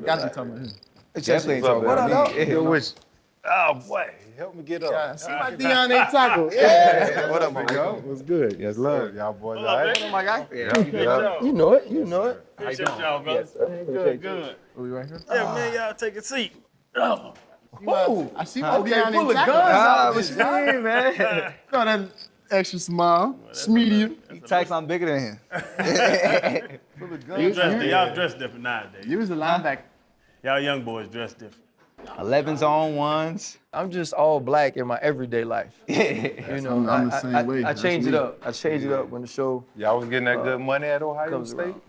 Gotta be talking about him. Definitely ain't talking about me. Yo, which? Oh boy, help me get up. Yeah, see my Dion ain't tackle. Yeah. What up, my guy? What's good? Yes, love y'all boys. All right. What up, my guy? Yeah. You know it. You know it. Appreciate y'all, bro. Good. We right here. Yeah, man, y'all take a seat. Oh. Woo! I see my Dion Full ain't of tackle. guns. What you mean, man? Got that extra smile. Medium. He tacks I'm bigger than him. Full of guns. Y'all dress different nowadays. You was the linebacker. Y'all young boys dress different. 11s on ones. I'm just all black in my everyday life. You know, I'm the same way. I change it up. I change it up when the show Y'all was getting that good money at Ohio comes State? around.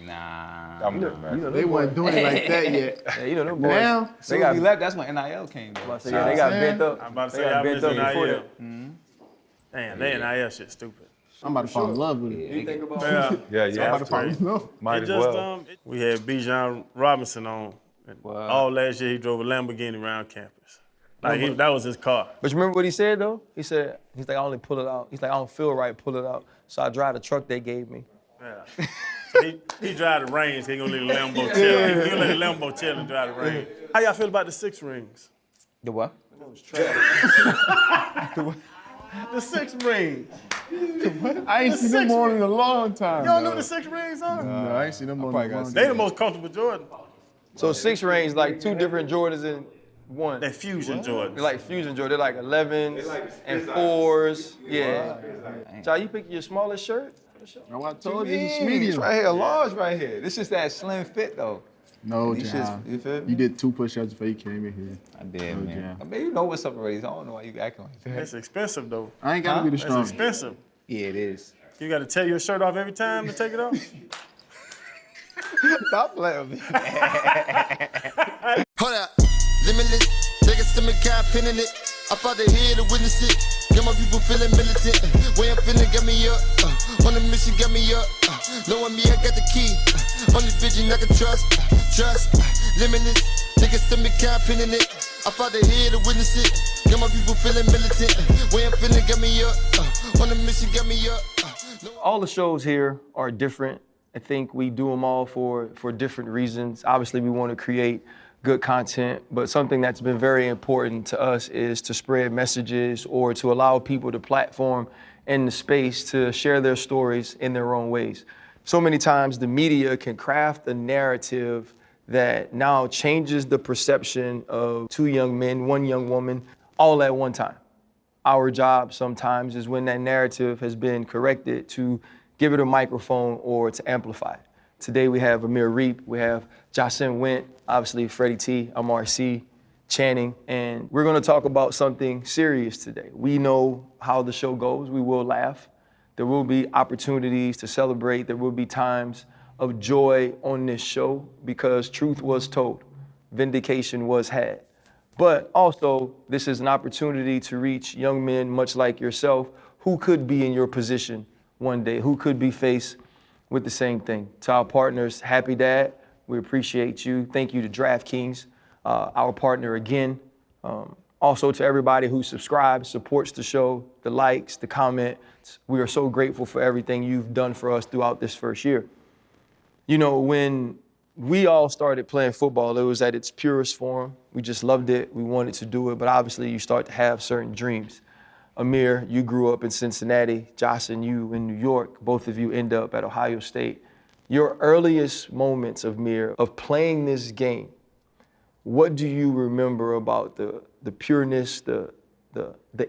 Nah. I'm just mad. They wasn't doing it like that yet. Yeah, you know them boys. Now, So we left, that's when NIL came, though. Yeah, they got bent up. I'm about to They say got y'all bent missing up before NIL. that. Damn, that NIL shit stupid. I'm about to fall in love with it. You think about Yeah. Yeah, I'm about to fall yeah. in love. Might It as just, well. we had Bijan Robinson on. All last year he drove a Lamborghini around campus. Like that was his car. But you remember what he said though? He's like, I only pull it out. He's like, I don't feel right, pull it out. So I drive the truck they gave me. Yeah. So he drive the range. He gonna let the Lambo chill. He gonna let the Lambo chill and drive the range. How y'all feel about the 6 rings? The what? The 6 rings. I ain't seen them on in a long time. You don't know what the 6 rings are? No, I ain't seen them on in a long They the time. most comfortable Jordan. So 6 rings, like 2 different Jordans in one. That fusion Jordan. They're like fusion Jordan. They're like 11s and 4s. Yeah. So you pick your smallest shirt? No, I told you, it's It's medium. right here, large right here. This is that slim fit, though. No, These John. shits, you feel me? You did 2 push-ups before you came in here. I did, man. John. I mean, you know what's up already, so I don't know why you acting like that. That's expensive though. I ain't gotta be the That's strongest. expensive. Yeah, it is. You gotta tear your shirt off every time to take it off? Stop playing with me. Hold up, limitless. Take a stomach, kind pinning it. I fought the head to witness it. Got my people feeling militant. Way I'm feeling, got me up. On the mission, got me up. Knowing me, I got the key. On this vision, I can trust. Trust, limitless. Take a stomach, kind pinning it. I fought the head to witness it. Got my people feeling militant. Way I'm feeling, got me up. On the mission, got me up. All the shows here are different. I think we do them all for different reasons. Obviously, we want to create good content, but something that's been very important to us is to spread messages or to allow people the platform and the space to share their stories in their own ways. So many times the media can craft a narrative that now changes the perception of 2 young men, 1 young woman, all at one time. Our job sometimes is when that narrative has been corrected to give it a microphone or to amplify it. Today we have Amir Riep, we have Jahsen Wint, obviously Freddie T, I'm RC, Channing, and we're gonna talk about something serious today. We know how the show goes, we will laugh. There will be opportunities to celebrate, there will be times of joy on this show because truth was told, vindication was had. But also, this is an opportunity to reach young men much like yourself who could be in your position one day, who could be faced with the same thing. To our partners, Happy Dad, we appreciate you. Thank you to DraftKings, our partner again. Also to everybody who subscribes, supports the show, the likes, the comments. We are so grateful for everything you've done for us throughout this first year. You know, when we all started playing football, it was at its purest form. We just loved it, we wanted to do it, but obviously you start to have certain dreams. Amir, you grew up in Cincinnati. Jahsen, you in New York. Both of you end up at Ohio State. Your earliest moments, Amir, of playing this game, what do you remember about the pureness, the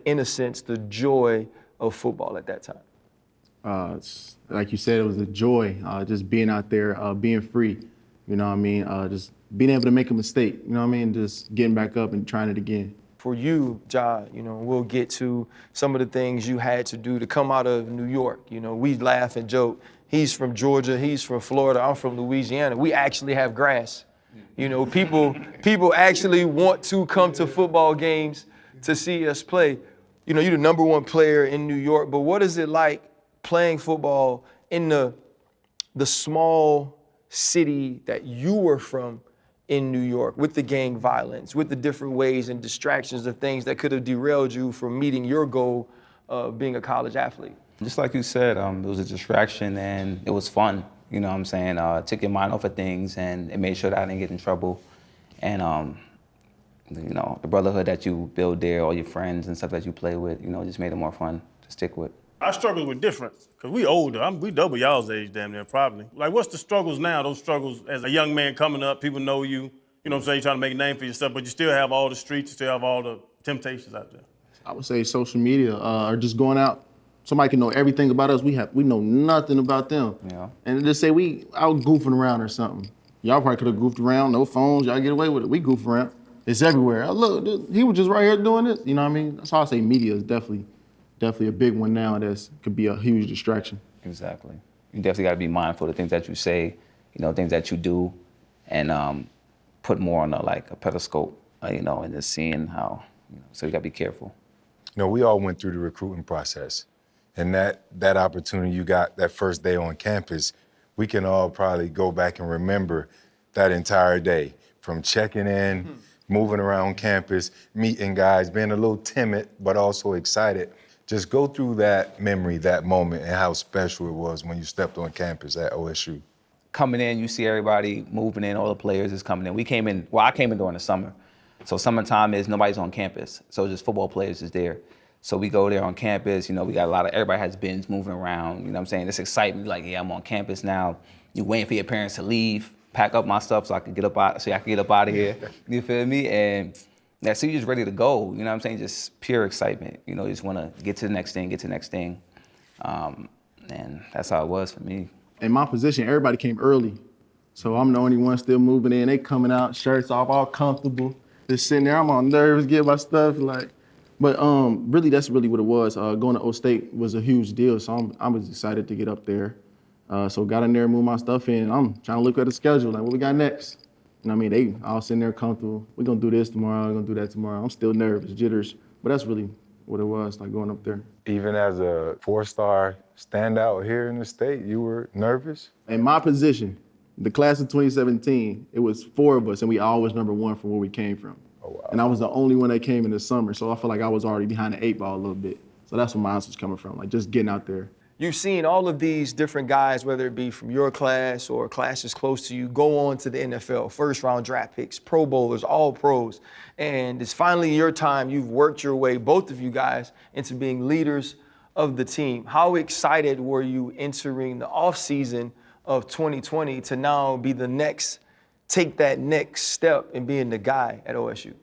innocence, the joy of football at that time? Like you said, it was a joy, just being out there, being free. You know what I mean? Just being able to make a mistake, you know what I mean? Just getting back up and trying it again. For you, Ja, you know, we'll get to some of the things you had to do to come out of New York. You know, we laugh and joke. He's from Georgia, he's from Florida, I'm from Louisiana. We actually have grass. You know, people actually want to come to football games to see us play. You know, you're the #1 player in New York, but what is it like playing football in the small city that you were from in New York, with the gang violence, with the different ways and distractions of things that could have derailed you from meeting your goal of being a college athlete? Just like you said, it was a distraction and it was fun. You know what I'm saying? Took your mind off of things, and it made sure that I didn't get in trouble. And you know, the brotherhood that you build there, all your friends and stuff that you play with, you know, just made it more fun to stick with. Our struggles were different, because we older. We double y'all's age damn near, probably. Like, what's the struggles now, those struggles as a young man coming up, people know you, you know what I'm saying, you're trying to make a name for yourself, but you still have all the streets, you still have all the temptations out there. I would say social media or just going out. Somebody can know everything about us. We know nothing about them. Yeah. And just say we out goofing around or something. Y'all probably could have goofed around, no phones, y'all get away with it. We goof around. It's everywhere. Oh, look, dude, he was just right here doing this. You know what I mean? That's how I say media is definitely a big one now that could be a huge distraction. Exactly. You definitely got to be mindful of the things that you say, you know, things that you do, and put more on a pedestal, you know, and just seeing how, you know, so you got to be careful. You know, we all went through the recruiting process. And that opportunity you got that first day on campus, we can all probably go back and remember that entire day, from checking in, moving around campus, meeting guys, being a little timid, but also excited. Just go through that memory, that moment, and how special it was when you stepped on campus at OSU. Coming in, you see everybody moving in, all the players is coming in. I came in during the summer. So summertime is nobody's on campus. So just football players is there. So we go there on campus, you know, we got everybody has bins moving around, you know what I'm saying? This excitement, like, yeah, I'm on campus now. You waiting for your parents to leave, pack up my stuff so I can get up out of here, you feel me? And yeah, so you're just ready to go, you know what I'm saying? Just pure excitement, you know, you just want to get to the next thing, and that's how it was for me. In my position, everybody came early. So I'm the only one still moving in. They coming out, shirts off, all comfortable. Just sitting there, I'm all nervous, getting my stuff, But really, that's really what it was. Going to O State was a huge deal, so I was excited to get up there. So got in there, moved my stuff in. I'm trying to look at the schedule, like what we got next. You know what I mean? They all sitting there comfortable. We're gonna do this tomorrow, we're gonna do that tomorrow. I'm still nervous, jitters, but that's really what it was, like going up there. Even as a 4-star standout here in the state, you were nervous? In my position, the class of 2017, it was 4 of us, and we all was number 1 from where we came from. Oh, wow. And I was the only one that came in the summer, so I feel like I was already behind the 8 ball a little bit. So that's where my answer was coming from, like just getting out there. You've seen all of these different guys, whether it be from your class or classes close to you, go on to the NFL, first-round draft picks, Pro Bowlers, all pros. And it's finally your time. You've worked your way, both of you guys, into being leaders of the team. How excited were you entering the offseason of 2020 to now be take that next step in being the guy at OSU?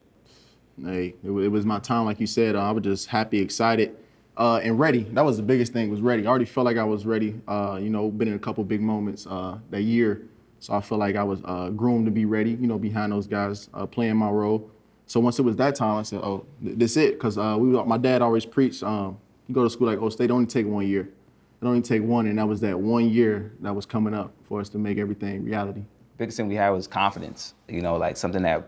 Hey, it was my time, like you said. I was just happy, excited, and ready. That was the biggest thing, was ready. I already felt like I was ready. You know, been in a couple big moments that year. So I felt like I was groomed to be ready, you know, behind those guys, playing my role. So once it was that time, I said, oh, this it. Because my dad always preached, you go to school like, oh, state only take 1 year. It only take 1, and that was that 1 year that was coming up for us to make everything reality. Biggest thing we had was confidence, you know, like something that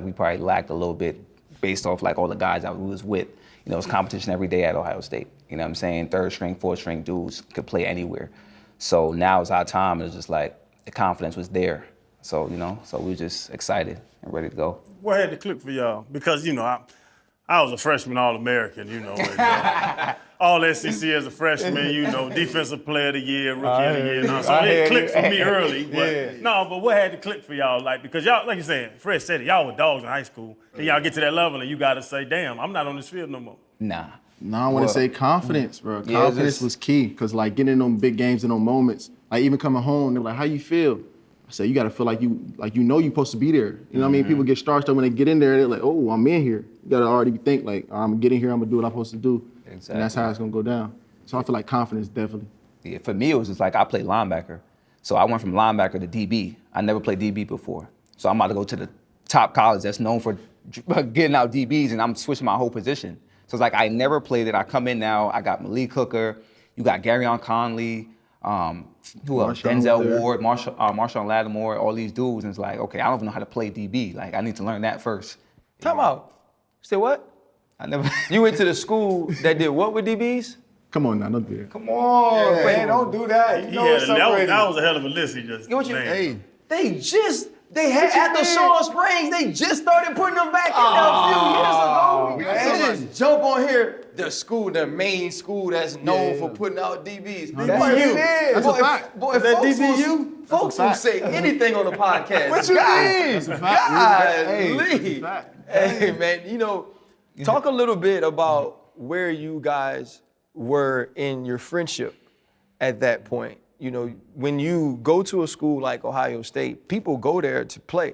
we probably lacked a little bit based off like all the guys that we was with. You know, it's competition every day at Ohio State. You know what I'm saying? 3rd string, 4th string dudes could play anywhere. So now it's our time. It's just like the confidence was there. So, you know, so we were just excited and ready to go. What had to click for y'all? Because, you know, I was a freshman All-American, you know. And, all SEC as a freshman, you know, defensive player of the year, rookie of the year. No, so it clicked for me early. But no, but what had to click for y'all? Like, because y'all, like you said, Fred said it, y'all were dogs in high school. And y'all get to that level and you got to say, damn, I'm not on this field no more. Nah. No, I want to say confidence, bro. Confidence was key, because like getting in them big games and them moments, like even coming home, they're like, how you feel? I said, you got to feel like you know you're supposed to be there. You know what I mean? People get starstruck when they get in there. They're like, oh, I'm in here. You got to already think like, I'm getting here. I'm going to do what I'm supposed to do. Exactly. And that's how it's going to go down. So I feel like confidence, definitely. Yeah, for me, it was just like I played linebacker. So I went from linebacker to DB. I never played DB before. So I'm about to go to the top college that's known for getting out DBs, and I'm switching my whole position. So it's like I never played it. I come in now, I got Malik Hooker, you got Garyon Conley, who else? Denzel Ward, Marshawn Lattimore, all these dudes. And it's like, okay, I don't even know how to play DB. Like, I need to learn that first. Time out. Say what? I never. You went to the school that did what with DBs? Come on now, don't do that. Come on, man, don't do that. You know that was a hell of a list he just named. They just They had at the Shaw Springs. They just started putting them back in there a few years ago. They just jump on here. The school, the main school that's known for putting out DBs. That's DBU. That's a fact. Boy, that folks DBU? Folks will say anything on the podcast. What you mean? That's a fact. Golly. Hey, man, you know, talk a little bit about where you guys were in your friendship at that point. You know, when you go to a school like Ohio State, people go there to play.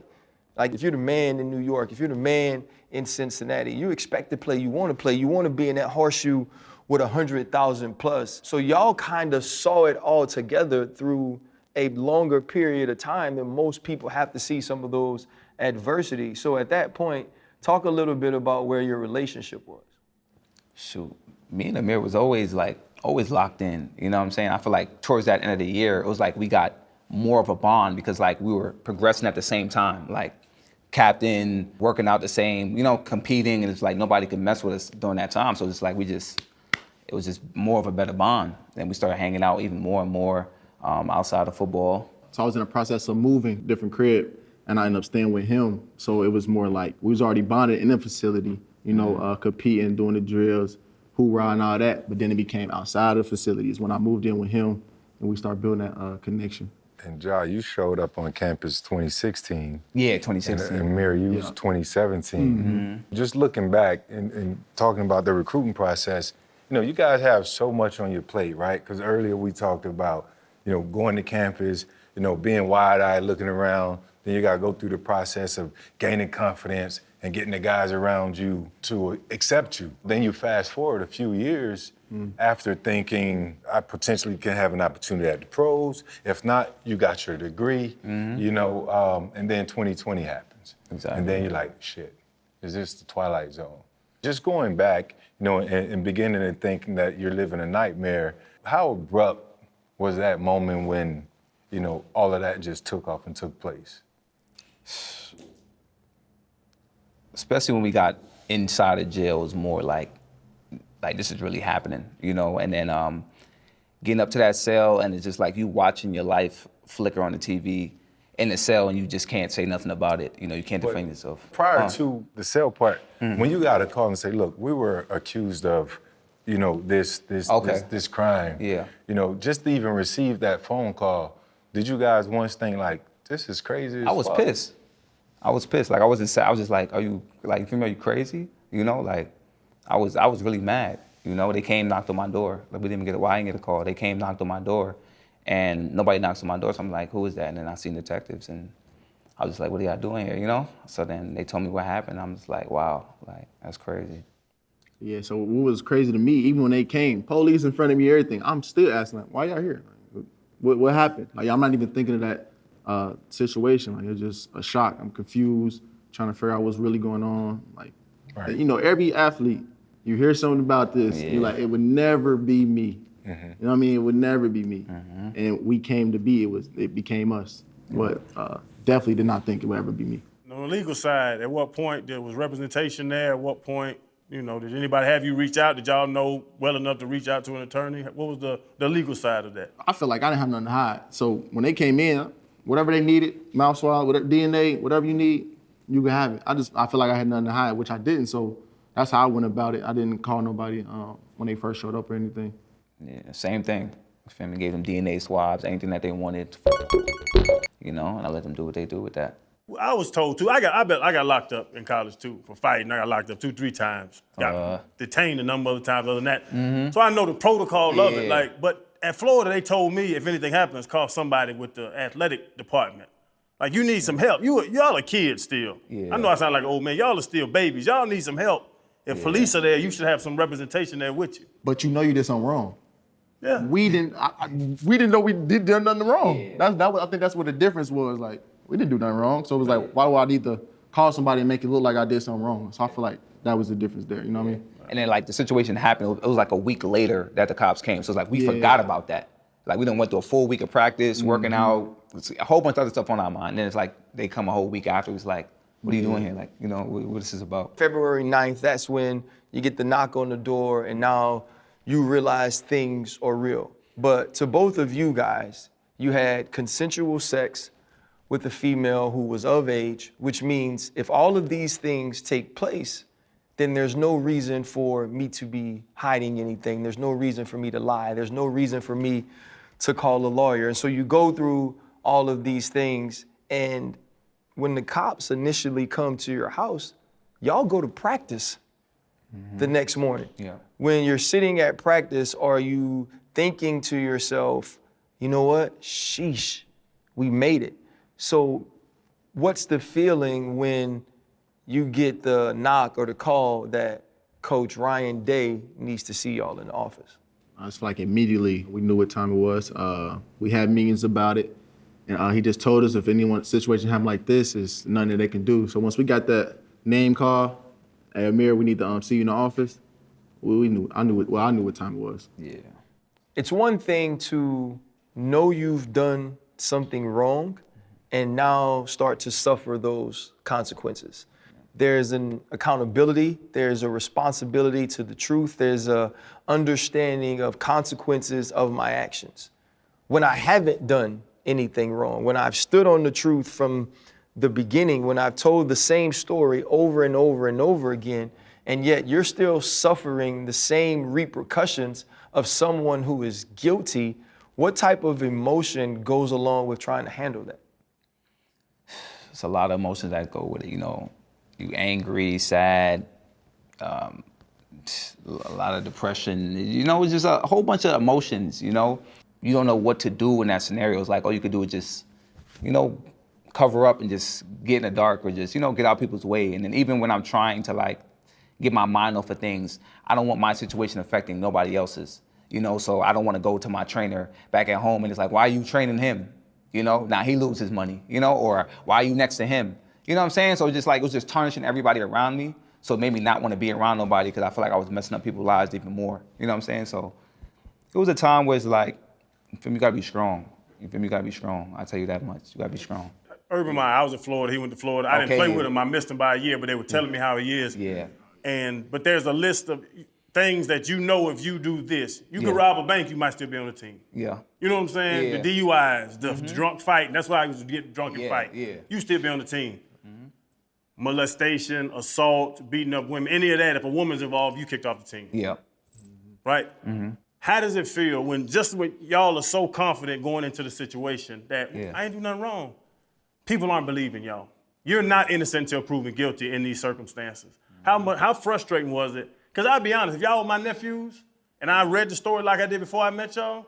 Like if you're the man in New York, if you're the man in Cincinnati, you expect to play, you want to be in that horseshoe with 100,000 plus. So y'all kind of saw it all together through a longer period of time than most people have to see some of those adversities. So at that point, talk a little bit about where your relationship was. Shoot, me and Amir was always locked in. You know what I'm saying? I feel like towards that end of the year, it was like we got more of a bond because like we were progressing at the same time. Like captain, working out the same, you know, competing, and it's like nobody could mess with us during that time. So it's like it was just more of a better bond. Then we started hanging out even more and more outside of football. So I was in the process of moving different crib, and I ended up staying with him. So it was more like we was already bonded in the facility, you know, competing, doing the drills, hoorah and all that. But then it became outside of the facilities when I moved in with him, and we started building that connection. And Ja, you showed up on campus 2016. Yeah, 2016. And Amir, you was 2017. Just looking back and talking about the recruiting process, you know, you guys have so much on your plate, right? Because earlier we talked about, you know, going to campus, you know, being wide-eyed, looking around. Then you got to go through the process of gaining confidence and getting the guys around you to accept you. Then you fast forward a few years after thinking, I potentially can have an opportunity at the pros. If not, you got your degree, you know, and then 2020 happens. Exactly. And then you're like, shit, is this the Twilight Zone? Just going back, you know, and beginning and thinking that you're living a nightmare, how abrupt was that moment when, you know, all of that just took off and took place? Especially when we got inside of jail, it was more like this is really happening, you know? And then getting up to that cell, and it's just like you watching your life flicker on the TV in the cell, and you just can't say nothing about it. You know, you can't defend yourself. Prior to the cell part, when you got a call and say, look, we were accused of, you know, this crime. Yeah. You know, just to even receive that phone call, did you guys once think like, this is crazy as I was fuck? pissed. I was pissed. Like I wasn't sad. I was just like, are you crazy? You know, like I was really mad. You know, they came, knocked on my door. Like we didn't even get I didn't get a call. They came, knocked on my door, and nobody knocks on my door. So I'm like, who is that? And then I seen detectives, and I was just like, what are y'all doing here? You know? So then they told me what happened. I'm just like, wow, like that's crazy. Yeah, so what was crazy to me, even when they came, police in front of me, everything, I'm still asking, like, why y'all here? Like, what happened? Like, I'm not even thinking of that situation. Like, it's just a shock. I'm confused, trying to figure out what's really going on. Like, you know, every athlete, you hear something about this, you're like, it would never be me. You know what I mean? It would never be me. And we came to be, it became us. But definitely did not think it would ever be me. On the legal side, at what point there was representation there? At what point, you know, did anybody have you reach out? Did y'all know well enough to reach out to an attorney? What was the legal side of that? I feel like I didn't have nothing to hide. So when they came in, whatever they needed, mouth swab, whatever, DNA, whatever you need, you can have it. I feel like I had nothing to hide, which I didn't. So that's how I went about it. I didn't call nobody when they first showed up or anything. Yeah, same thing. Family gave them DNA swabs, anything that they wanted, you know, and I let them do what they do with that. I was told too. I got locked up in college too for fighting. I got locked up 2-3 times. Got detained a number of times other than that. So I know the protocol of it. Like, but at Florida, they told me if anything happens, call somebody with the athletic department. Like, you need some help. Y'all are kids still. Yeah. I know I sound like an old man. Y'all are still babies. Y'all need some help. If police are there, you should have some representation there with you. But you know you did something wrong. Yeah. We didn't know we did nothing wrong. Yeah. I think that's what the difference was. Like, we didn't do nothing wrong. So it was like, why do I need to call somebody and make it look like I did something wrong? So I feel like that was the difference there, you know what I mean? And then like the situation happened, it was like a week later that the cops came. So it's like we forgot about that. Like we done went through a full week of practice, working out, a whole bunch of other stuff on our mind. And then it's like they come a whole week after, it's like, what are you doing here? Like, you know, what this is about. February 9th, that's when you get the knock on the door and now you realize things are real. But to both of you guys, you had consensual sex with a female who was of age, which means if all of these things take place, then there's no reason for me to be hiding anything. There's no reason for me to lie. There's no reason for me to call a lawyer. And so you go through all of these things, and when the cops initially come to your house, y'all go to practice the next morning. Yeah. When you're sitting at practice, are you thinking to yourself, you know what, sheesh, we made it? So what's the feeling when you get the knock or the call that Coach Ryan Day needs to see y'all in the office? It's like immediately we knew what time it was. We had meetings about it, and he just told us if anyone situation happened like this, is nothing that they can do. So once we got that name call, hey Amir, we need to see you in the office. I knew what time it was. Yeah. It's one thing to know you've done something wrong and now start to suffer those consequences. There's an accountability, there's a responsibility to the truth, there's a understanding of consequences of my actions. When I haven't done anything wrong, when I've stood on the truth from the beginning, when I've told the same story over and over and over again, and yet you're still suffering the same repercussions of someone who is guilty, what type of emotion goes along with trying to handle that? It's a lot of emotions that go with it, you know. You angry, sad, a lot of depression. You know, it's just a whole bunch of emotions, you know. You don't know what to do in that scenario. It's like all you could do is just, you know, cover up and just get in the dark or just, you know, get out people's way. And then even when I'm trying to like get my mind off of things, I don't want my situation affecting nobody else's, you know, so I don't want to go to my trainer back at home and it's like, why are you training him? You know, now he loses money, you know, or why are you next to him? You know what I'm saying? So it was just tarnishing everybody around me. So it made me not want to be around nobody because I feel like I was messing up people's lives even more. You know what I'm saying? So it was a time where it's like, you feel me, you gotta be strong. You feel me, you gotta be strong. I tell you that much, you gotta be strong. Urban Meyer, I was in Florida, he went to Florida. I didn't play with him, I missed him by a year, but they were telling me how he is. Yeah. But there's a list of things that you know if you do this. You could rob a bank, you might still be on the team. Yeah. You know what I'm saying? Yeah. The DUIs, the drunk fighting. That's why I used to get drunk and fight. Yeah. You still be on the team. Molestation, assault, beating up women, any of that, if a woman's involved, you kicked off the team. Yeah. Right? How does it feel when y'all are so confident going into the situation that I ain't do nothing wrong? People aren't believing y'all. You're not innocent until proven guilty in these circumstances. How frustrating was it? Because I'll be honest, if y'all were my nephews and I read the story like I did before I met y'all,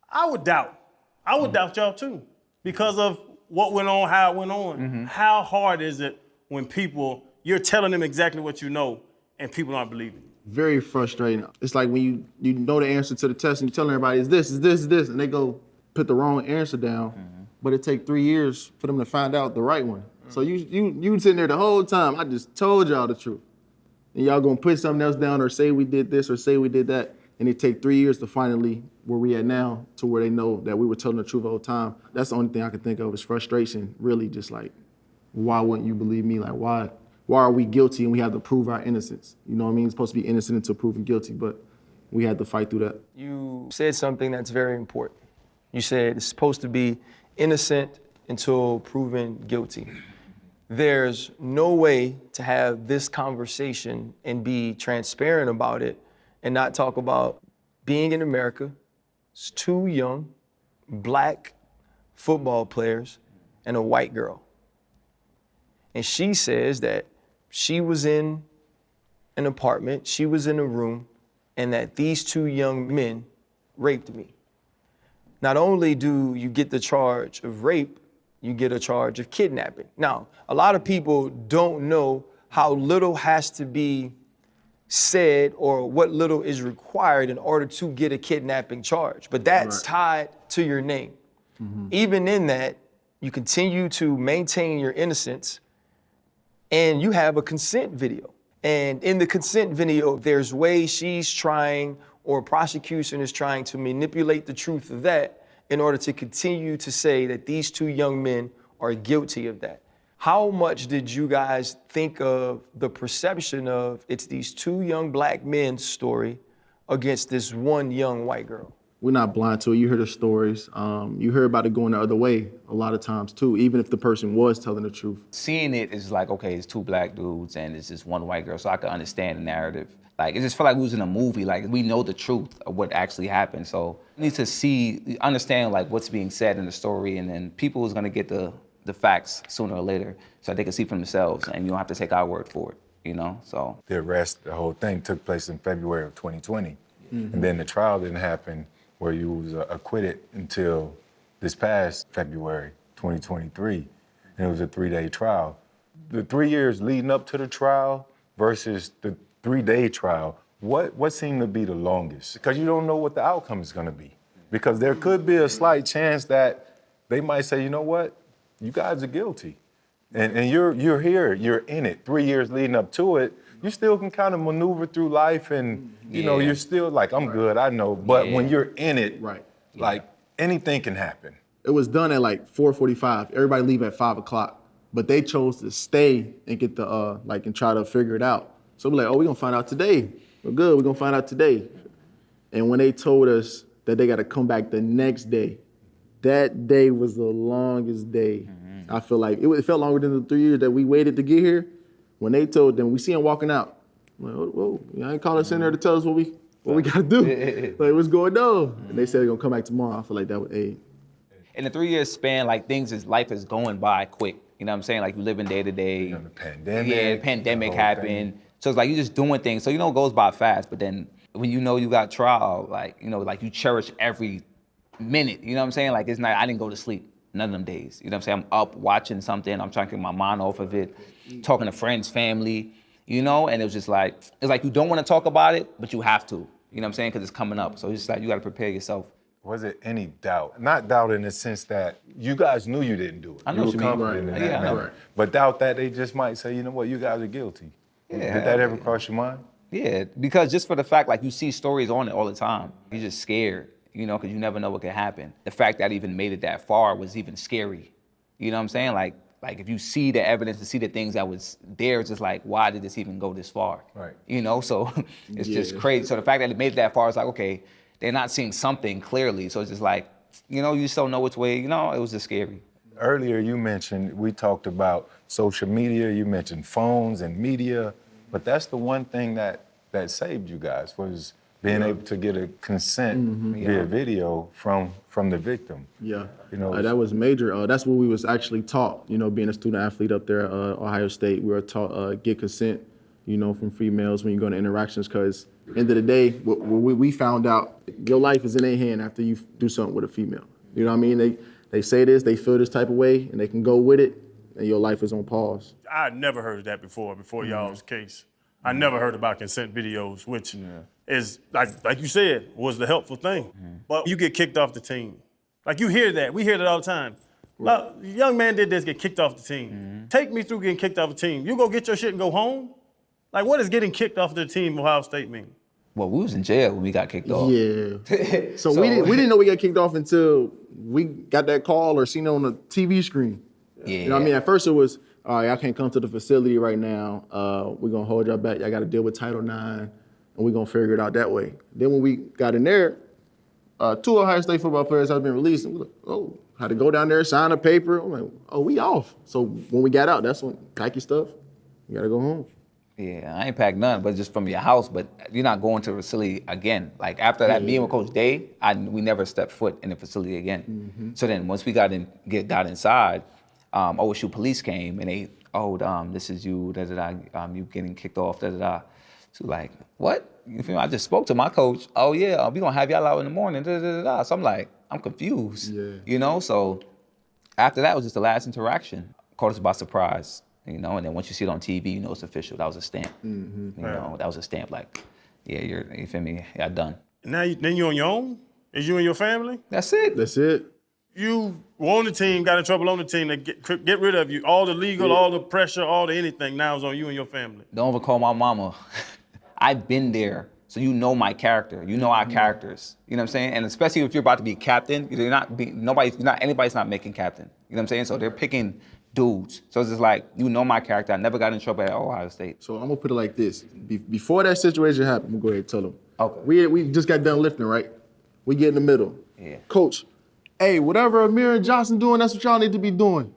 I would doubt. I would doubt y'all too because of what went on, how it went on. How hard is it when you're telling them exactly what you know and people aren't believing? Very frustrating. It's like when you know the answer to the test and you're telling everybody, it's this, and they go put the wrong answer down, but it take 3 years for them to find out the right one. So you sitting there the whole time, I just told y'all the truth. And y'all gonna put something else down or say we did this or say we did that, and it take 3 years to finally where we at now to where they know that we were telling the truth the whole time. That's the only thing I can think of is frustration, really just like, why wouldn't you believe me? Like, why are we guilty and we have to prove our innocence? You know what I mean? It's supposed to be innocent until proven guilty, but we had to fight through that. You said something that's very important. You said it's supposed to be innocent until proven guilty. There's no way to have this conversation and be transparent about it and not talk about being in America. It's 2 young black football players and a white girl. And she says that she was in an apartment, she was in a room, and that these 2 young men raped me. Not only do you get the charge of rape, you get a charge of kidnapping. Now, a lot of people don't know how little has to be said or what little is required in order to get a kidnapping charge, but that's tied to your name. Even in that, you continue to maintain your innocence and you have a consent video. And in the consent video, there's ways she's trying or prosecution is trying to manipulate the truth of that in order to continue to say that these 2 young men are guilty of that. How much did you guys think of the perception of it's these 2 young black men's story against this 1 young white girl? we're not blind to it. You hear the stories. You hear about it going the other way a lot of times too, even if the person was telling the truth. Seeing it is like, okay, it's 2 black dudes and it's just 1 white girl, so I can understand the narrative. Like, it just felt like we was in a movie. Like, we know the truth of what actually happened. So we need to understand like what's being said in the story, and then people is gonna get the facts sooner or later, so they can see for themselves, and you don't have to take our word for it, you know, so. The arrest, the whole thing took place in February of 2020. And then the trial didn't happen where you was acquitted until this past February 2023. And it was a 3-day trial. The 3 years leading up to the trial versus the 3-day trial, what seemed to be the longest? Because you don't know what the outcome is gonna be. Because there could be a slight chance that they might say, you know what, you guys are guilty. And you're here, you're in it. 3 years leading up to it, you still can kind of maneuver through life and, you know, you're still like, I'm good, I know. But when you're in it, like anything can happen. It was done at like 4:45. Everybody leave at 5 o'clock, but they chose to stay and get the and try to figure it out. So we're like, oh, we're gonna find out today. We're good, we're gonna find out today. And when they told us that they gotta come back the next day, that day was the longest day. I feel like it felt longer than the 3 years that we waited to get here. When they told them, we see them walking out. I'm like, whoa, y'all ain't call us in there to tell us what we gotta do. Like, what's going on? And they said they're gonna come back tomorrow. I feel like that would aid. In the 3 years span, like life is going by quick. You know what I'm saying? Like, you living day to day. You know, the pandemic. Yeah, the pandemic the whole happened. thing. So it's like you just doing things. So, you know, it goes by fast. But then when you know you got trial, like, you know, like you cherish every minute. You know what I'm saying? Like, it's not, I didn't go to sleep none of them days. You know what I'm saying? I'm up watching something. I'm trying to get my mind off of it, talking to friends, family, you know? And it was just like, it's like you don't want to talk about it, but you have to. You know what I'm saying? Because it's coming up. So it's just like you got to prepare yourself. Was it any doubt? Not doubt in the sense that you guys knew you didn't do it. I know what you mean. confident in that. Yeah, I know. Right. But doubt that they just might say, you know what, you guys are guilty. Yeah. Did that ever cross your mind? Yeah, because just for the fact, like, you see stories on it all the time. You're just scared, you know, because you never know what could happen. The fact that I even made it that far was even scary. You know what I'm saying? Like if you see the evidence and see the things that was there, it's just like, why did this even go this far? Right. You know, so it's just crazy. So the fact that it made it that far, it's like, okay, they're not seeing something clearly. So it's just like, you know, you just don't know which way, you know, it was just scary. Earlier you mentioned, we talked about social media, you mentioned phones and media, but that's the one thing that saved you guys was being able to get a consent via video from the victim. Yeah, you know, that was major. That's what we was actually taught. You know, being a student athlete up there at Ohio State, we were taught get consent, you know, from females when you go into interactions. Because end of the day, what we found out, your life is in their hand after you do something with a female. You know what I mean? They say this, they feel this type of way, and they can go with it, and your life is on pause. I never heard of that before y'all's case. I never heard about consent videos, which is, like you said, was the helpful thing. But you get kicked off the team. Like, you hear that. We hear that all the time. Right. Young man did this, get kicked off the team. Take me through getting kicked off the team. You go get your shit and go home? Like, what does getting kicked off the team Ohio State mean? Well, we was in jail when we got kicked off. Yeah. So we didn't know we got kicked off until we got that call or seen it on the TV screen. Yeah. You know what I mean? At first it was, all right, I can't come to the facility right now. We're gonna hold y'all back. Y'all gotta deal with Title IX, and we're gonna figure it out that way. Then when we got in there, 2 Ohio State football players had been released, and we're like, oh, had to go down there, sign a paper. I'm like, oh, we off. So when we got out, that's when, pack your stuff, you gotta go home. Yeah, I ain't packed none, but just from your house. But you're not going to the facility again. Like, after that meeting with Coach Day, we never stepped foot in the facility again. So then once we got inside, OSU police came and they, this is you, you getting kicked off, So like, what? You feel me? I just spoke to my coach. Oh yeah, we gonna have y'all out in the morning. So I'm like, I'm confused. Yeah. You know, so after that was just the last interaction. Caught us by surprise. You know, and then once you see it on TV, you know it's official. That was a stamp. You know, that was a stamp. Like, yeah, you feel me? Yeah, done. Then you're on your own? Is you and your family? That's it. That's it. You were on the team, got in trouble on the team, they get rid of you. All the legal, all the pressure, all the anything now is on you and your family. Don't ever call my mama. I've been there, so you know my character. You know our characters. You know what I'm saying? And especially if you're about to be captain, anybody's not making captain. You know what I'm saying? So they're picking dudes. So it's just like, you know my character. I never got in trouble at Ohio State. So I'm gonna put it like this. Before that situation happened, I'm gonna go ahead and tell them. Okay. We just got done lifting, right? We get in the middle. Yeah. Coach, hey, whatever Amir and Jahsen doing, that's what y'all need to be doing.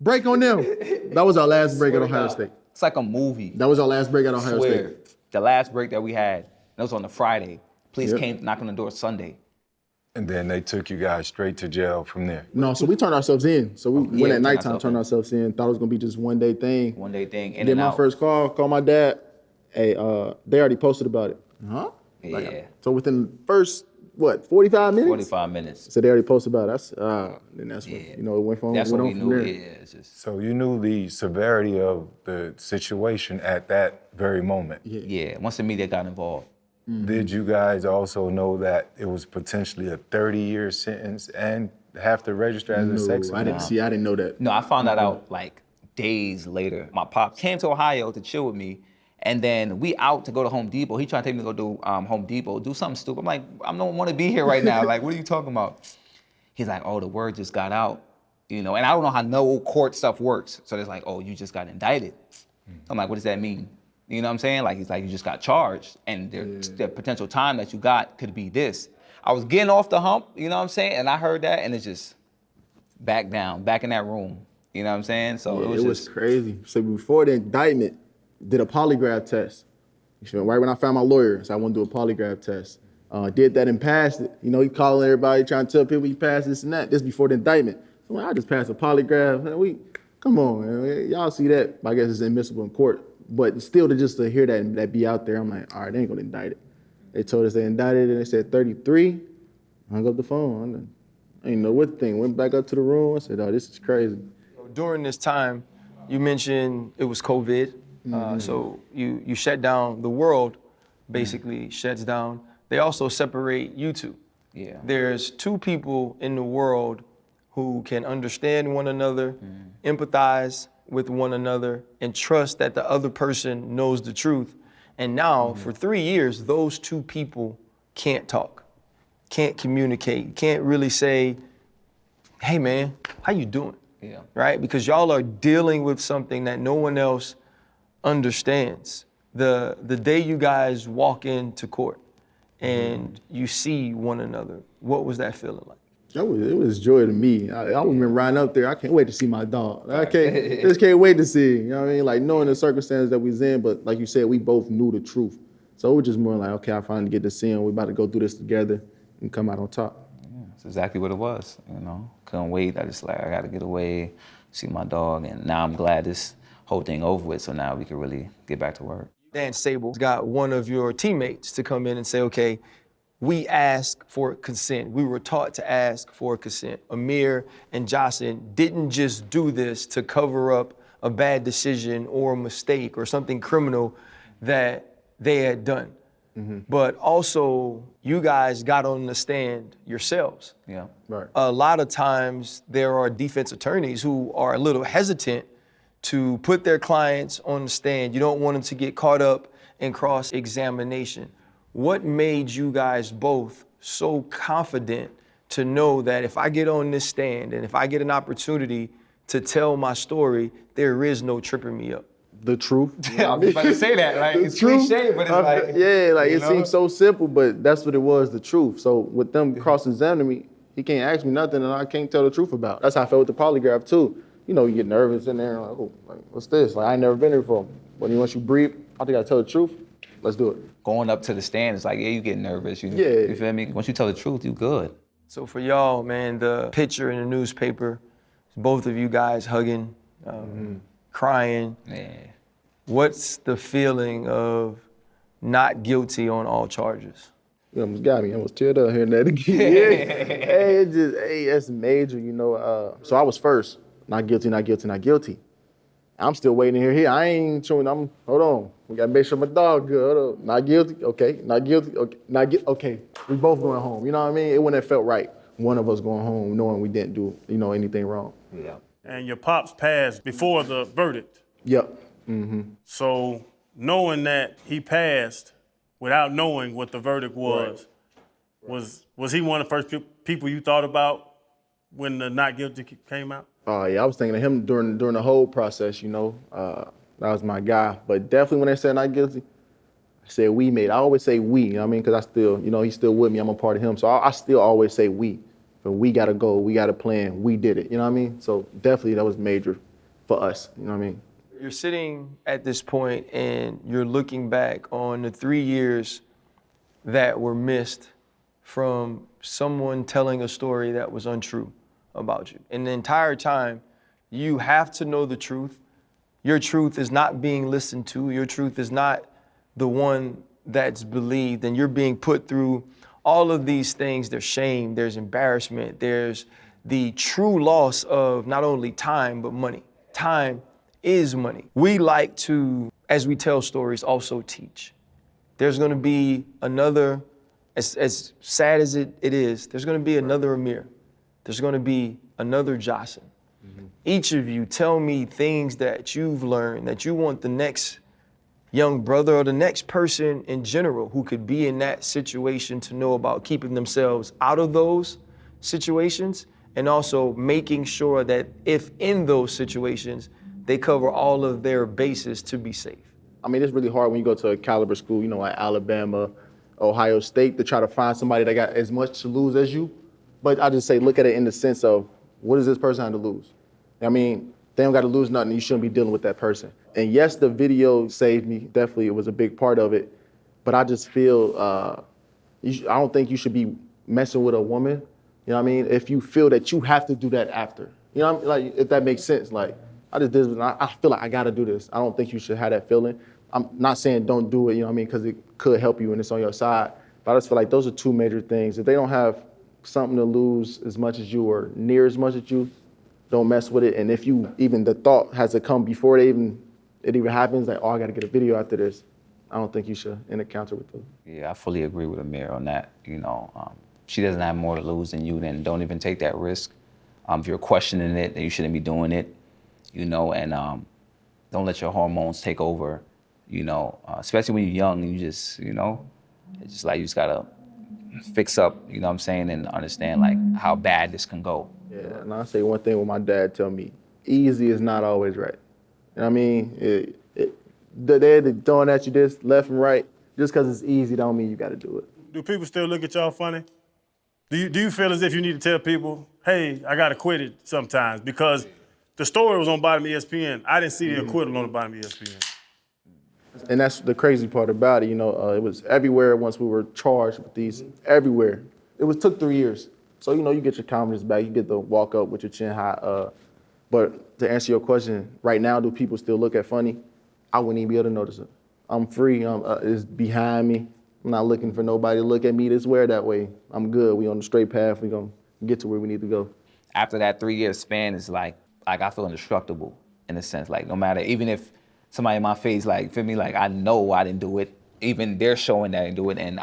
Break on them. That was our last break at Ohio State. It's like a movie. That was our last break at Ohio Swear. State. The last break that we had, that was on the Friday. Police Yep. came knock on the door Sunday. And then they took you guys straight to jail from there. No, so we turned ourselves in. So we went we at turned nighttime, ourselves turned in. ourselves in, thought it was gonna be just one day thing. One day thing, in Did and my out. first call my dad. Hey, they already posted about it. Huh? Yeah. So within the first, 45 minutes? 45 minutes. So they already posted about it. Then that's when, Yeah. it went from, That's went what on we from knew. there. Yeah, it's just, So you knew the severity of the situation at that very moment. yeah, once the media got involved. Did you guys also know that it was potentially a 30-year sentence and have to register as a sex I offender? didn't know that. No, I found that out like days later. My pop came to Ohio to chill with me, and then we out to go to Home Depot. He tried to take me to go do Home Depot, do something stupid. I'm like, I don't want to be here right now. Like, what are you talking about? He's like, oh, the word just got out, and I don't know how no court stuff works. So it's like, oh, you just got indicted. I'm like, what does that mean? You know what I'm saying? Like, he's like, you just got charged, and the potential time that you got could be this. I was getting off the hump, you know what I'm saying? And I heard that, and it's just back down, back in that room. You know what I'm saying? So it was just crazy. So before the indictment, did a polygraph test. Right when I found my lawyer, so I want to do a polygraph test. Did that and passed it. He calling everybody, trying to tell people he passed this and that. This before the indictment. So I just passed a polygraph. Man, come on, man. Y'all see that? I guess it's admissible in court. But still, to hear that and that be out there, I'm like, all right, they ain't gonna indict it. They told us they indicted it, and they said 33. Hung up the phone. I didn't know what to think. Went back up to the room. I said, oh, this is crazy. During this time, you mentioned it was COVID. So you shut down, the world basically shuts down. They also separate you two. Yeah. There's two people in the world who can understand one another, empathize with one another, and trust that the other person knows the truth. And now, for 3 years, those two people can't talk, can't communicate, can't really say, hey man, how you doing? Yeah. Right? Because y'all are dealing with something that no one else understands. The day you guys walk into court and you see one another, what was that feeling like? It was joy to me. I remember riding up there. I can't wait to see my dog. Just can't wait to see. You know what I mean? Like knowing the circumstances that we was in, but like you said, we both knew the truth. So it was just more like, okay, I finally get to see him. We about to go through this together and come out on top. Yeah, that's exactly what it was. Couldn't wait. I just I got to get away, see my dog, and now I'm glad this whole thing over with. So now we can really get back to work. Dan Sable got one of your teammates to come in and say, okay, we ask for consent. We were taught to ask for consent. Amir and Jahsen didn't just do this to cover up a bad decision or a mistake or something criminal that they had done. But also, you guys got on the stand yourselves. Yeah. Right. A lot of times, there are defense attorneys who are a little hesitant to put their clients on the stand. You don't want them to get caught up in cross-examination. What made you guys both so confident to know that if I get on this stand and if I get an opportunity to tell my story, there is no tripping me up? The truth. I was about to say that. Like, it's cliche, but it's it seems so simple, but that's what it was, the truth. So with them cross-examining me, he can't ask me nothing and I can't tell the truth about. That's how I felt with the polygraph too. You get nervous in there, like, oh, what's this? Like, I ain't never been here before. But once you breathe, I think I tell the truth. Let's do it. Going up to the stand, it's like, yeah, you get nervous. You feel me? Once you tell the truth, you good. So for y'all, man, the picture in the newspaper, both of you guys hugging, crying. Yeah. What's the feeling of not guilty on all charges? You almost got me. I almost teared up hearing that again. That's major, So I was first. Not guilty, not guilty, not guilty. I'm still waiting to hear. I ain't showing. Hold on. We gotta make sure my dog good. Hold on. Not guilty. Okay. Not guilty. Okay. Not guilty. Okay. We both going home. You know what I mean? It wouldn't have felt right. One of us going home knowing we didn't do, anything wrong. Yeah. And your pops passed before the verdict. Yep. So knowing that he passed without knowing what the verdict was, was he one of the first people you thought about when the not guilty came out? Yeah, I was thinking of him during the whole process, That was my guy. But definitely when they said not guilty, I said we made it. I always say we, you know what I mean? Because I still, you know, he's still with me. I'm a part of him. So I still always say we. But we got a goal. We got a plan. We did it. You know what I mean? So definitely that was major for us. You know what I mean? You're sitting at this point and you're looking back on the 3 years that were missed from someone telling a story that was untrue about you. And the entire time, you have to know the truth. Your truth is not being listened to. Your truth is not the one that's believed. And you're being put through all of these things. There's shame, there's embarrassment, there's the true loss of not only time, but money. Time is money. We like to, as we tell stories, also teach. There's gonna be another, as sad as it is, there's gonna be another Amir. There's gonna be another Jahsen. Each of you tell me things that you've learned that you want the next young brother or the next person in general who could be in that situation to know about keeping themselves out of those situations, and also making sure that if in those situations, they cover all of their bases to be safe. I mean, it's really hard when you go to a caliber school, you know, like Alabama, Ohio State, to try to find somebody that got as much to lose as you. But I just say, look at it in the sense of, what does this person have to lose? I mean, they don't got to lose nothing. You shouldn't be dealing with that person. And yes, the video saved me. Definitely, it was a big part of it. But I just feel, I don't think you should be messing with a woman. You know what I mean? If you feel that you have to do that after. You know what I mean? Like, if that makes sense. Like, I just did, I feel like I got to do this. I don't think you should have that feeling. I'm not saying don't do it, you know what I mean? Because it could help you and it's on your side. But I just feel like those are two major things. If they don't have something to lose as much as you or near as much as you, don't mess with it. And if you even the thought has to come before it even happens, like, oh, I got to get a video after this, I don't think you should encounter with them. Yeah, I fully agree with Amir on that. You know, she doesn't have more to lose than you, then don't even take that risk. If you're questioning it, then you shouldn't be doing it, you know, and don't let your hormones take over, you know, especially when you're young and you just, you know, it's just like you just gotta fix up, you know what I'm saying, and understand like how bad this can go. Yeah, and I'll say one thing what my dad tell me, easy is not always right. You know what I mean? They're throwing at you this left and right, just because it's easy don't mean you got to do it. Do people still look at y'all funny? Do you feel as if you need to tell people, hey, I got acquitted sometimes? Because the story was on bottom of ESPN. I didn't see the acquittal on the bottom of ESPN. And that's the crazy part about it, you know, it was everywhere once we were charged with these, everywhere. It took 3 years. So, you know, you get your confidence back, you get to walk up with your chin high. But to answer your question, right now, do people still look at funny? I wouldn't even be able to notice it. I'm free, it's behind me. I'm not looking for nobody to look at me this way, that way. I'm good, we on the straight path, we gonna get to where we need to go. After that 3 year span, it's like I feel indestructible in a sense. Like no matter, even if somebody in my face, like, feel me, like I know I didn't do it, even they're showing that I didn't do it, and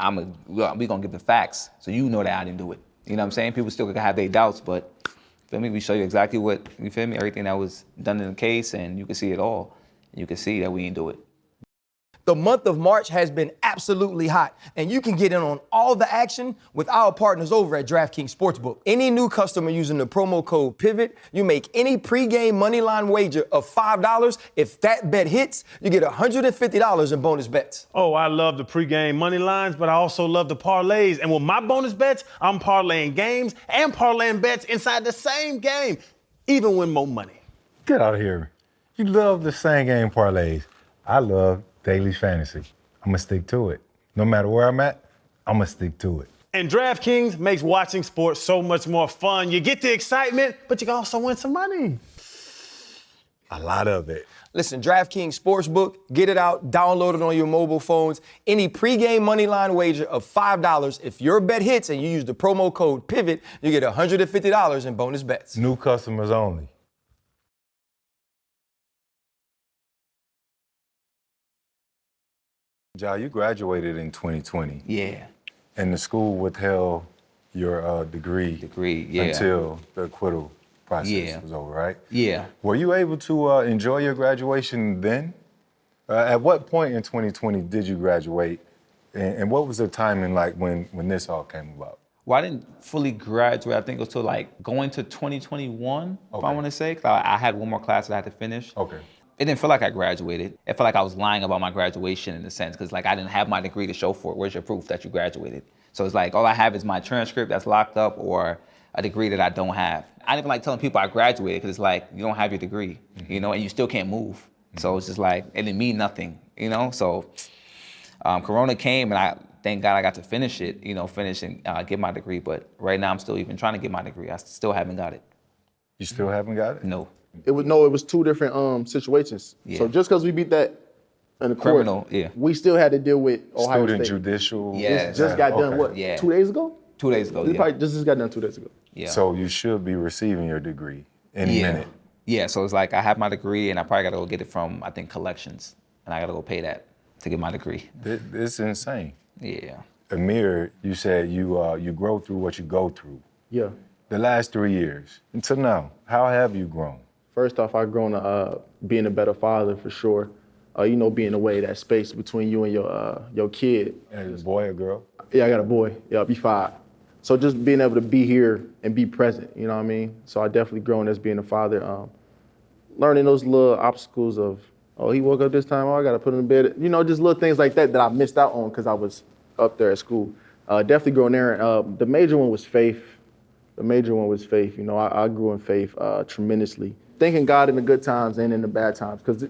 we gonna give the facts, so you know that I didn't do it. You know what I'm saying? People still can have their doubts, but feel me, we show you exactly what, you feel me, everything that was done in the case, and you can see it all. You can see that we didn't do it. The month of March has been absolutely hot, and you can get in on all the action with our partners over at DraftKings Sportsbook. Any new customer using the promo code PIVOT, you make any pregame moneyline wager of $5. If that bet hits, you get $150 in bonus bets. Oh, I love the pregame money lines, but I also love the parlays. And with my bonus bets, I'm parlaying games and parlaying bets inside the same game, even with more money. Get out of here. You love the same game parlays. I love daily fantasy. I'm gonna stick to it. No matter where I'm at, I'm gonna stick to it. And DraftKings makes watching sports so much more fun. You get the excitement, but you can also win some money. A lot of it. Listen, DraftKings Sportsbook, get it out, download it on your mobile phones. Any pregame moneyline wager of $5, if your bet hits and you use the promo code PIVOT, you get $150 in bonus bets. New customers only. Ja, you graduated in 2020. Yeah. And the school withheld your degree yeah. until the acquittal process was over, right? Yeah. Were you able to enjoy your graduation then? At what point in 2020 did you graduate? And what was the timing like when this all came about? Well, I didn't fully graduate. I think it was till like going to 2021, if I want to say. 'Cause I had one more class that I had to finish. Okay. It didn't feel like I graduated. It felt like I was lying about my graduation in a sense, because like I didn't have my degree to show for it. Where's your proof that you graduated? So it's like all I have is my transcript that's locked up or a degree that I don't have. I didn't even like telling people I graduated because it's like you don't have your degree, you know, and you still can't move. So it's just like it didn't mean nothing, you know. So Corona came and I thank God I got to finish it, you know, finish and get my degree. But right now I'm still even trying to get my degree. I still haven't got it. You still haven't got it? No. It was two different situations. Yeah. So just because we beat that in the court, Criminal, yeah. we still had to deal with Ohio Student State. judicial. Yeah. Just got done, Okay. what, Yeah. 2 days ago? 2 days ago, We yeah. probably just got done 2 days ago. Yeah. So you should be receiving your degree any minute. Yeah, so it's like I have my degree and I probably gotta go get it from, I think, collections. And I gotta go pay that to get my degree. It's insane. Yeah. Amir, you said you grow through what you go through. Yeah. The last 3 years until now, how have you grown? First off, I've grown to being a better father for sure. You know, being away that space between you and your kid. As a boy or girl? Yeah, I got a boy. Yeah, be 5. So just being able to be here and be present, you know what I mean? So I definitely grown as being a father. Learning those little obstacles of, oh, he woke up this time, oh, I gotta put him in bed. You know, just little things like that I missed out on because I was up there at school. Definitely growing there. The major one was faith. You know, I grew in faith tremendously. Thanking God in the good times and in the bad times. Because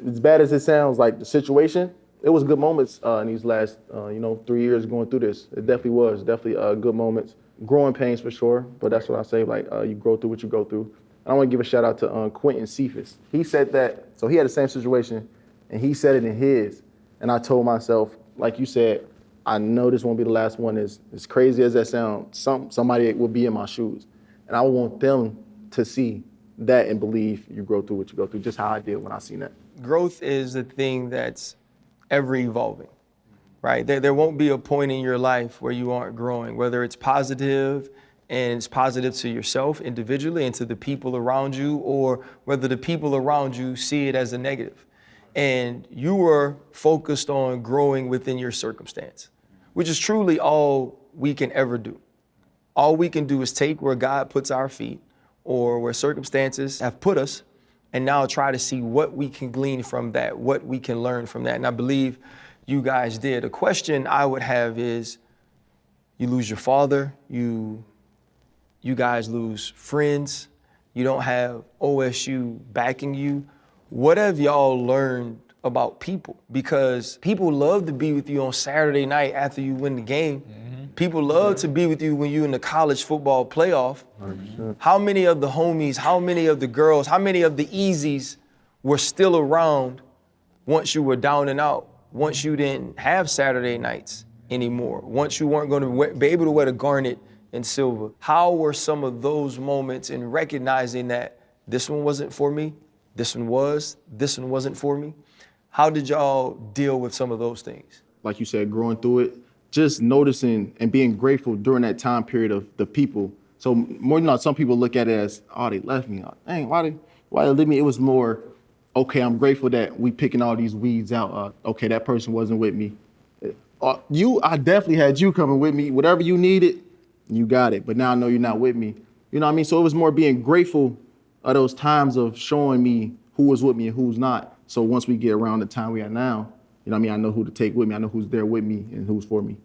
as bad as it sounds, like the situation, it was good moments in these last, 3 years going through this. It definitely was, good moments. Growing pains for sure, but that's what I say, like you grow through what you go through. And I want to give a shout out to Quentin Cephas. He said that, so he had the same situation, and he said it in his. And I told myself, like you said, I know this won't be the last one. As crazy as that sounds, somebody will be in my shoes. And I want them to see that and believe you grow through what you go through, just how I did when I seen that. Growth is a thing that's ever evolving, right? There won't be a point in your life where you aren't growing, whether it's positive and it's positive to yourself individually and to the people around you, or whether the people around you see it as a negative. And you were focused on growing within your circumstance, which is truly all we can ever do. All we can do is take where God puts our feet or where circumstances have put us, and now try to see what we can glean from that, what we can learn from that. And I believe you guys did. A question I would have is, you lose your father, you guys lose friends, you don't have OSU backing you. What have y'all learned about people? Because people love to be with you on Saturday night after you win the game. People love to be with you when you're in the college football playoff. 100%. How many of the homies, how many of the girls, how many of the easies were still around once you were down and out, once you didn't have Saturday nights anymore, once you weren't going to be able to wear the garnet and silver? How were some of those moments in recognizing that this one wasn't for me, this one wasn't for me? How did y'all deal with some of those things? Like you said, growing through it, just noticing and being grateful during that time period of the people. So more than not, some people look at it as, oh, they left me. Dang, why they leave me? It was more, okay, I'm grateful that we picking all these weeds out. Okay, that person wasn't with me. I definitely had you coming with me. Whatever you needed, you got it. But now I know you're not with me. You know what I mean? So it was more being grateful of those times of showing me who was with me and who's not. So once we get around the time we are now, you know what I mean? I know who to take with me. I know who's there with me and who's for me.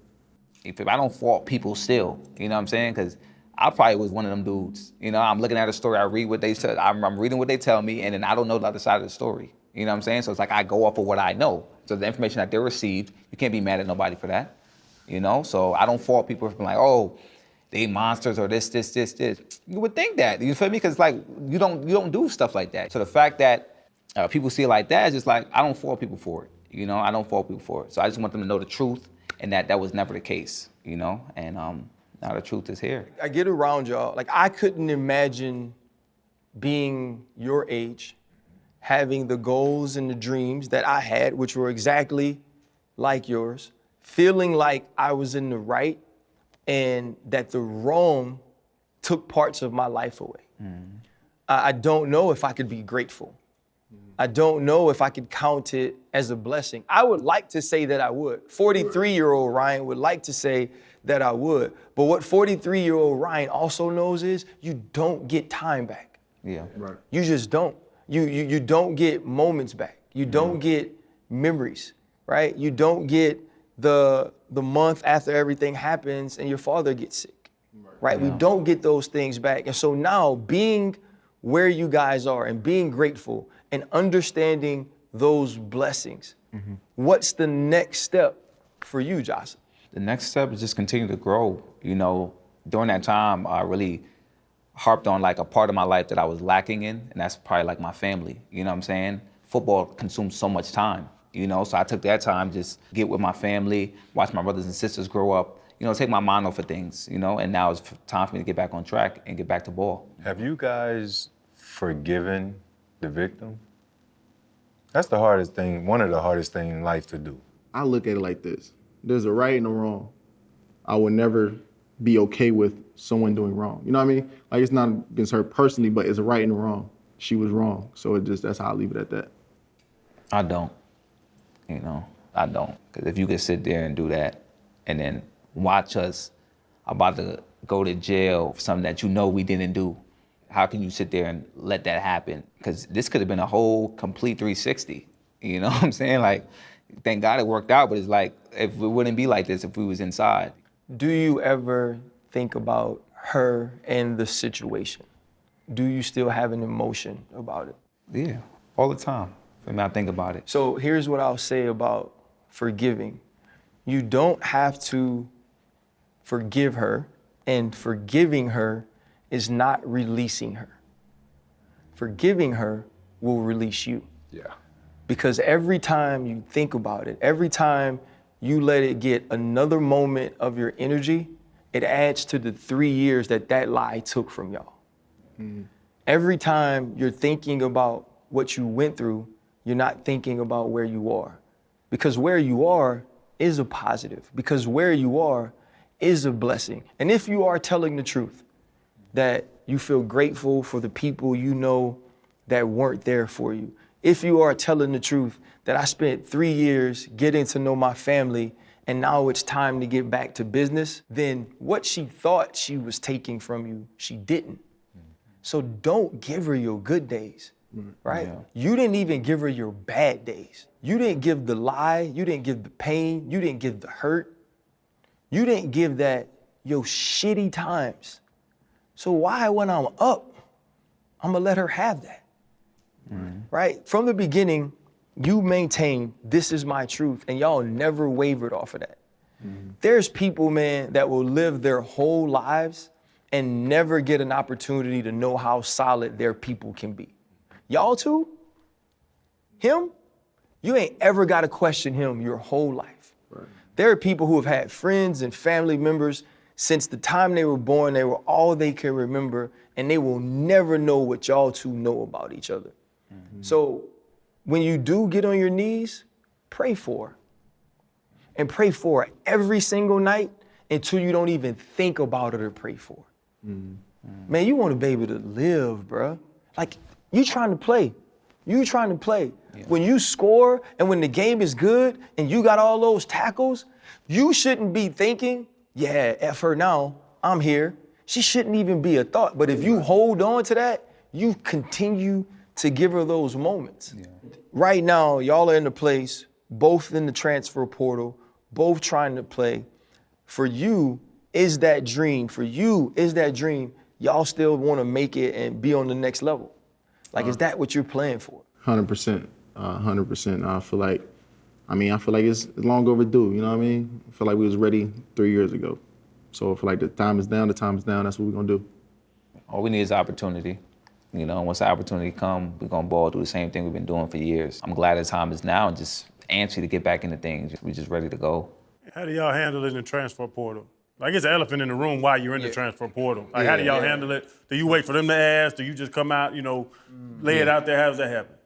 If I don't fault people still, you know what I'm saying? Because I probably was one of them dudes. You know, I'm looking at a story, I read what they said, I'm reading what they tell me, and then I don't know the other side of the story. You know what I'm saying? So it's like I go off of what I know. So the information that they received, you can't be mad at nobody for that. You know? So I don't fault people for being like, oh, they monsters or this. You would think that, you feel me? Because like, you don't do stuff like that. So the fact that people see it like that is just like, I don't fault people for it. You know, I don't fault people for it. So I just want them to know the truth, and that was never the case, you know? And now the truth is here. I get around y'all. Like, I couldn't imagine being your age, having the goals and the dreams that I had, which were exactly like yours, feeling like I was in the right and that the wrong took parts of my life away. I don't know if I could be grateful. I don't know if I could count it as a blessing. I would like to say that I would. 43-year-old Ryan would like to say that I would. But what 43-year-old Ryan also knows is you don't get time back. Yeah. Right. You just don't. You don't get moments back. You don't get memories, right? You don't get the month after everything happens and your father gets sick, right? We don't get those things back. And so now being where you guys are and being grateful and understanding those blessings, what's the next step for you, Jahsen? The next step is just continue to grow. You know, during that time, I really harped on like a part of my life that I was lacking in, and that's probably like my family. You know what I'm saying? Football consumes so much time, you know, so I took that time just get with my family, watch my brothers and sisters grow up, you know, take my mind off of things, you know, and now it's time for me to get back on track and get back to ball. Have you guys forgiven the victim? That's the hardest thing, one of the hardest things in life to do. I look at it like this. There's a right and a wrong. I would never be okay with someone doing wrong. You know what I mean? Like, it's not against her personally, but it's a right and a wrong. She was wrong. So that's how I leave it at that. I don't, you know, I don't. Because if you could sit there and do that and then watch us about to go to jail for something that you know we didn't do, how can you sit there and let that happen? Because this could have been a whole complete 360, you know what I'm saying? Like, thank God it worked out, but it's like, if it wouldn't be like this if we was inside. Do you ever think about her and the situation? Do you still have an emotion about it? Yeah, all the time. I mean, I think about it. So here's what I'll say about forgiving. You don't have to forgive her, and forgiving her is not releasing her. Forgiving her will release you. Yeah. Because every time you think about it, every time you let it get another moment of your energy, it adds to the 3 years that lie took from y'all. Every time you're thinking about what you went through, you're not thinking about where you are. Because where you are is a positive. Because where you are is a blessing. And if you are telling the truth, that you feel grateful for the people you know that weren't there for you. If you are telling the truth that I spent 3 years getting to know my family and now it's time to get back to business, then what she thought she was taking from you, she didn't. So don't give her your good days, right? Yeah. You didn't even give her your bad days. You didn't give the lie, you didn't give the pain, you didn't give the hurt. You didn't give that your shitty times. So why, when I'm up, I'm gonna let her have that, right? From the beginning, you maintained this is my truth, and y'all never wavered off of that. There's people, man, that will live their whole lives and never get an opportunity to know how solid their people can be. Y'all too? Him? You ain't ever gotta question him your whole life. Right. There are people who have had friends and family members since the time they were born, they were all they can remember, and they will never know what y'all two know about each other. So when you do get on your knees, pray for her. And pray for her every single night until you don't even think about her to pray for her. Man, you want a baby to live, bruh. Like, you trying to play. You trying to play. Yeah. When you score and when the game is good and you got all those tackles, you shouldn't be thinking, yeah, F her now, I'm here. She shouldn't even be a thought. But if you hold on to that, you continue to give her those moments. Yeah. Right now, y'all are in a place, both in the transfer portal, both trying to play. For you, is that dream. For you, is that dream. Y'all still want to make it and be on the next level. Like, is that what you're playing for? 100%, 100%. I feel like it's long overdue, you know what I mean? I feel like we was ready 3 years ago. So I feel like the time is down, that's what we're gonna do. All we need is opportunity. You know, once the opportunity comes, we're gonna ball do the same thing we've been doing for years. I'm glad the time is now and just antsy to get back into things. We're just ready to go. How do y'all handle it in the transfer portal? Like, it's an elephant in the room while you're in the transfer portal. Like, how do y'all handle it? Do you wait for them to ask? Do you just come out, lay it out there? How does that happen?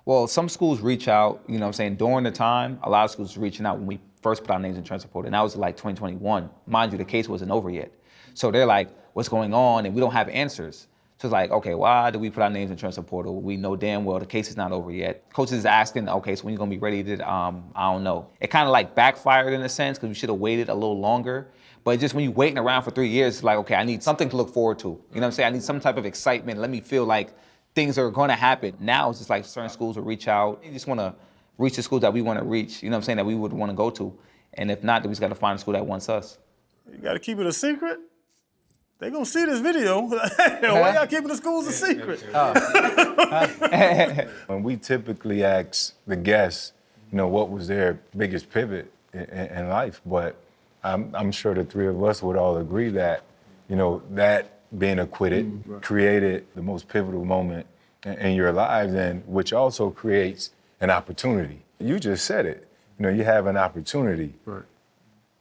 Well, some schools reach out, you know what I'm saying, during the time. A lot of schools are reaching out when we first put our names in transfer portal, and that was like 2021. Mind you, the case wasn't over yet. So they're like, what's going on? And we don't have answers. So it's like, okay, why do we put our names in transfer portal? We know damn well the case is not over yet. Coaches is asking, okay, so when you gonna be ready to, I don't know. It kind of like backfired in a sense because we should have waited a little longer. But just when you're waiting around for 3 years, it's like, okay, I need something to look forward to. You know what I'm saying? I need some type of excitement. Let me feel like things are going to happen. Now it's just like certain schools will reach out. You just want to reach the schools that we want to reach, you know what I'm saying, that we would want to go to. And if not, then we just got to find a school that wants us. You got to keep it a secret? They going to see this video. Why y'all keeping the schools a secret? When we typically ask the guests, what was their biggest pivot in life, but I'm sure the three of us would all agree that, that being acquitted created the most pivotal moment in your lives, and which also creates an opportunity. You just said it. You have an opportunity. Right.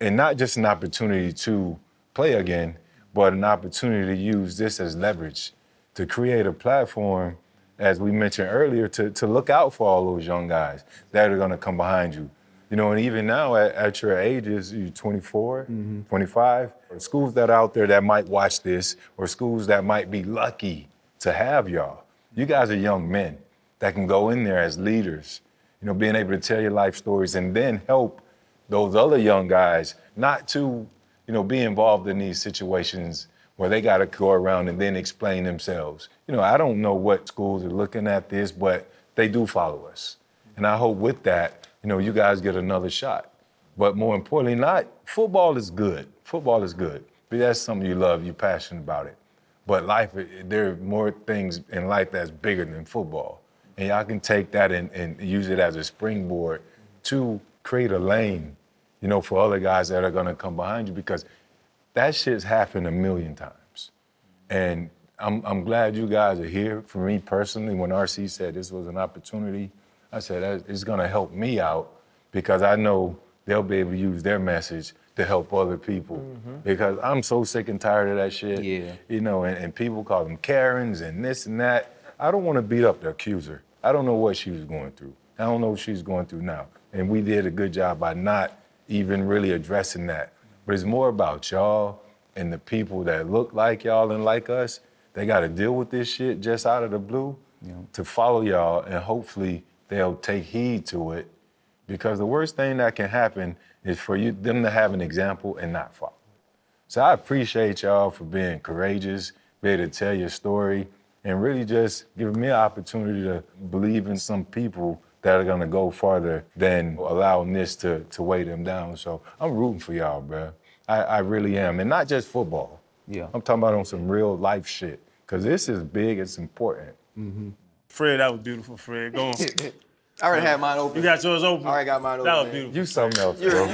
And not just an opportunity to play again, but an opportunity to use this as leverage, to create a platform, as we mentioned earlier, to look out for all those young guys that are gonna come behind you. And even now at your ages, you're 24, 25, schools that are out there that might watch this, or schools that might be lucky to have y'all. You guys are young men that can go in there as leaders, being able to tell your life stories and then help those other young guys not to, be involved in these situations where they got to go around and then explain themselves. I don't know what schools are looking at this, but they do follow us. And I hope with that, you guys get another shot. But more importantly, football is good. Football is good. But that's something you love, you're passionate about it. But life, there are more things in life that's bigger than football. And y'all can take that and use it as a springboard to create a lane, for other guys that are gonna come behind you, because that shit's happened a million times. And I'm glad you guys are here. For me personally, when RC said this was an opportunity, I said it's gonna help me out, because I know they'll be able to use their message to help other people. Because I'm so sick and tired of that shit. Yeah. And people call them Karens and this and that. I don't wanna beat up the accuser. I don't know what she was going through. I don't know what she's going through now. And we did a good job by not even really addressing that. But it's more about y'all and the people that look like y'all and like us. They gotta deal with this shit just out of the blue to follow y'all, and hopefully they'll take heed to it. Because the worst thing that can happen is for them to have an example and not follow. So I appreciate y'all for being courageous, be able to tell your story, and really just giving me an opportunity to believe in some people that are gonna go farther than allowing this to weigh them down. So I'm rooting for y'all, bro. I really am. And not just football. Yeah. I'm talking about on some real life shit. Because this is big, it's important. Fred, that was beautiful, Fred. Go on. I already had mine open. You got yours open? I already got mine open. That was man. beautiful. You something else, bro.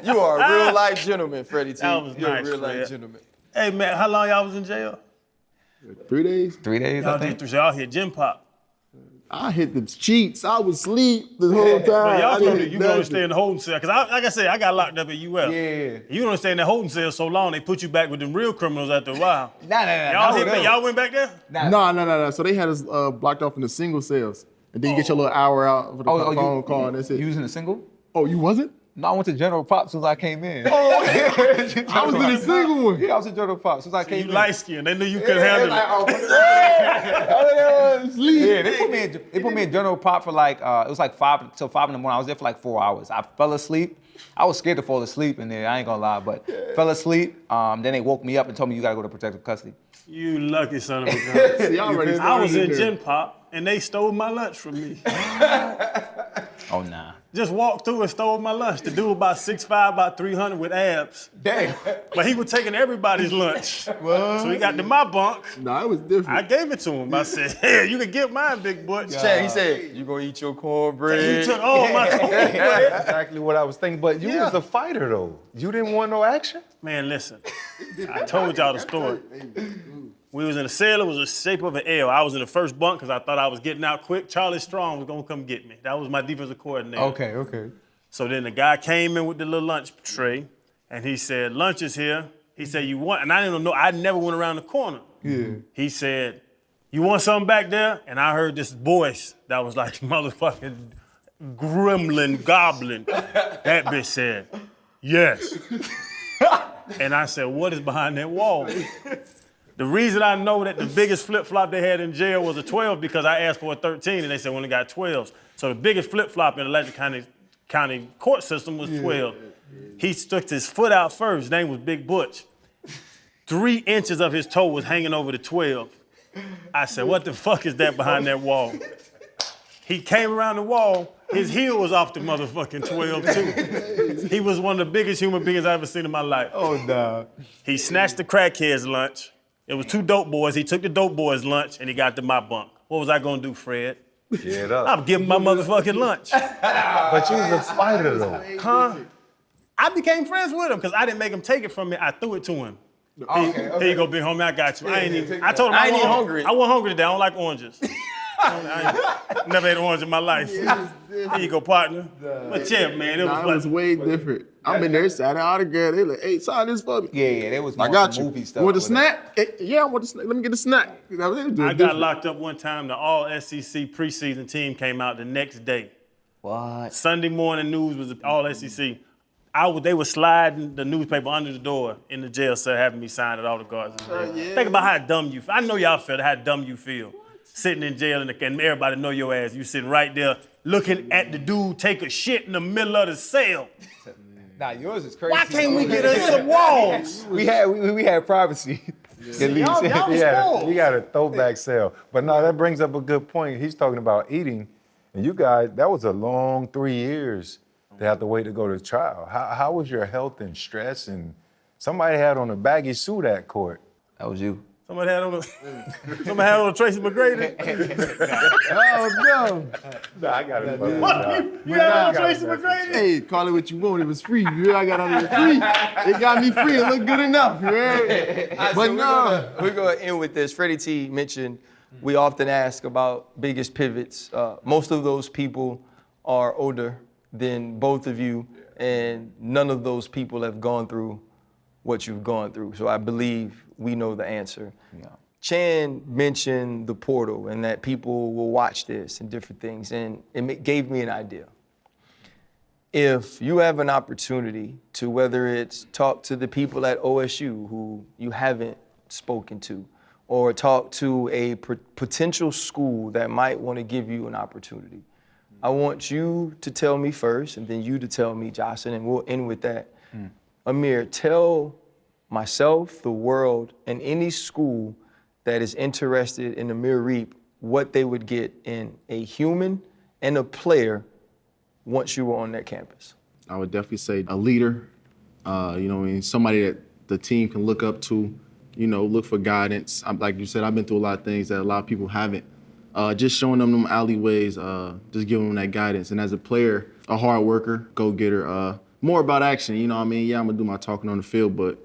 You are a real life gentleman, Freddie T. That was You're nice, a real Fred. life gentleman. Hey, man, how long y'all was in jail? 3 days. 3 days, Y'all I did think. 3, so y'all hit gym pop. I hit the cheats. I was asleep the whole time. But I y'all didn't know hit you can only nothing. stay in the holding cell. Because like I said, I got locked up at UF. Yeah. You don't stay in that holding cell so long, they put you back with them real criminals after a while. Nah. Y'all went back there? No. So they had us blocked off in the single cells. And then you get your little hour out for the phone call, and that's it. You was in a single? Oh, you wasn't? No, I went to General Pop as soon as I came in. Oh, I was in a single one. Yeah, I was in General Pop as soon as I came You in. light skinned. They knew you couldn't handle it. Yeah, they put me in General Pop for like, it was like 5 till 5 in the morning. I was there for like 4 hours. I fell asleep. I was scared to fall asleep in there, I ain't gonna lie, but fell asleep. Then they woke me up and told me you gotta go to protective custody. You lucky son of a gun. See, I already I was in there. gym pop, and they stole my lunch from me. Oh, nah. Just walked through and stole my lunch. The dude about 6'5", about 300 with abs. Damn. But he was taking everybody's lunch. So he got to my bunk. Nah, it was different. I gave it to him. I said, hey, you can get mine, big butch. Chad, he said, you gonna eat your cornbread. He took all my cornbread. Exactly what I was thinking. But you was a fighter, though. You didn't want no action? Man, listen. I told y'all the story. We was in a cell. It was the shape of an L. I was in the first bunk because I thought I was getting out quick. Charlie Strong was going to come get me. That was my defensive coordinator. Okay. So then the guy came in with the little lunch tray, and he said, lunch is here. He said, you want, and I didn't know, I never went around the corner. Yeah. He said, you want something back there? And I heard this voice that was like motherfucking gremlin, goblin. That bitch said, yes. And I said, what is behind that wall? The reason I know that the biggest flip-flop they had in jail was a 12 because I asked for a 13 and they said we only got 12s. So the biggest flip-flop in the Atlantic County court system was 12. He stuck his foot out first. His name was Big Butch. 3 inches of his toe was hanging over the 12. I said, what the fuck is that behind that wall? He came around the wall, his heel was off the motherfucking 12 too. He was one of the biggest human beings I ever seen in my life. Oh, no. He snatched the crackhead's lunch. It was 2 dope boys. He took the dope boy's lunch and he got to my bunk. What was I gonna do, Fred? Get it up. I'm giving my motherfucking lunch. But you was a fighter, though. Huh? I became friends with him because I didn't make him take it from me. I threw it to him. Here you go, big homie. I got you. I told him I ain't wasn't hungry. I wasn't hungry today. I don't like oranges. I ain't never ate an orange in my life. Here you go, partner. But yeah, man, it Nah, it was was way different. I've been there, signing autograph. They like, hey, sign this for me. Yeah, they was I more got some you. movie stuff. Want a with it. snack? Yeah, I want a snack. Let me get a snack. You know, they was doing I got different. locked up one time. The all SEC preseason team came out the next day. What? Sunday morning news was all SEC. They were sliding the newspaper under the door in the jail cell, having me sign at all the guards in jail. Think about how dumb you feel. I know y'all feel how dumb you feel. Sitting in jail and everybody know your ass. You sitting right there looking at the dude take a shit in the middle of the cell. Nah, yours is crazy. Why can't we get us some walls? We had privacy. At least. Y'all spoiled. You got a throwback cell. But no, that brings up a good point. He's talking about eating. And you guys, that was a long 3 years to have to wait to go to trial. How was your health and stress? And somebody had on a baggy suit at court. That was you. Somebody had on a Tracy McGrady. Oh, no. No, I got it. You had on a Tracy McGrady? Hey, call it what you want. It was free. You heard? I got on it free. It got me free. It looked good enough. You heard? But no. We're going to end with this. Freddie T mentioned we often ask about biggest pivots. Most of those people are older than both of you, and none of those people have gone through what you've gone through. So I believe we know the answer. Yeah. Chan mentioned the portal and that people will watch this and different things, and it gave me an idea. If you have an opportunity to, whether it's talk to the people at OSU who you haven't spoken to, or talk to a potential school that might want to give you an opportunity, I want you to tell me first, and then you to tell me, Jahsen, and we'll end with that. Amir, tell myself, the world, and any school that is interested in Amir Riep what they would get in a human and a player once you were on that campus. I would definitely say a leader, you know what I mean, somebody that the team can look up to, you know, look for guidance. Like you said, I've been through a lot of things that a lot of people haven't. Just showing them alleyways, just giving them that guidance. And as a player, a hard worker, go-getter, more about action, you know what I mean? Yeah, I'm gonna do my talking on the field, but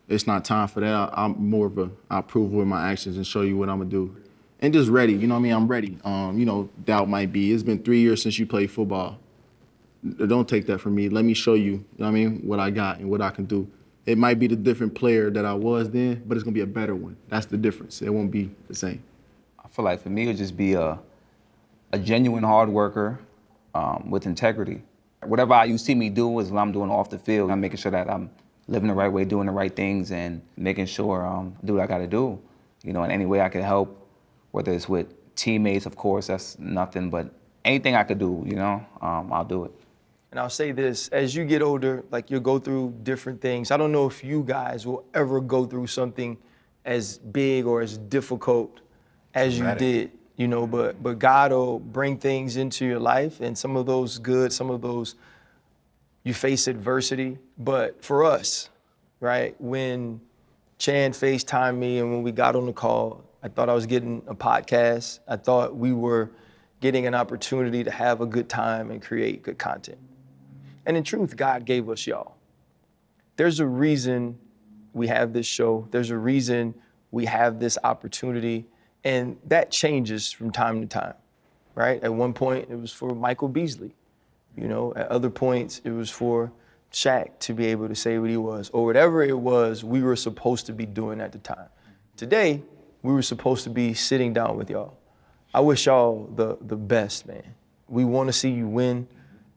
it's not time for that. I'm more of I prove with my actions and show you what I'm gonna do. And just ready, you know what I mean? I'm ready. You know, doubt might be. It's been 3 years since you played football. Don't take that from me. Let me show you, you know what I mean, what I got and what I can do. It might be the different player that I was then, but it's gonna be a better one. That's the difference. It won't be the same. I feel like for me, it would just be a genuine hard worker with integrity. Whatever you see me do is what I'm doing off the field. I'm making sure that I'm living the right way, doing the right things, and making sure do what I got to do. You know, in any way I can help, whether it's with teammates, of course, that's nothing, but anything I could do, you know, I'll do it. And I'll say this, as you get older, like you'll go through different things. I don't know if you guys will ever go through something as big or as difficult as you did, you know, but God will bring things into your life, and some of those good, some of those you face adversity. But for us, right, when Chan FaceTimed me and when we got on the call, I thought I was getting a podcast. I thought we were getting an opportunity to have a good time and create good content. And in truth, God gave us y'all. There's a reason we have this show. There's a reason we have this opportunity. And that changes from time to time, right? At one point, it was for Michael Beasley. You know, at other points, it was for Shaq to be able to say what he was, or whatever it was we were supposed to be doing at the time. Today, we were supposed to be sitting down with y'all. I wish y'all the best, man. We want to see you win.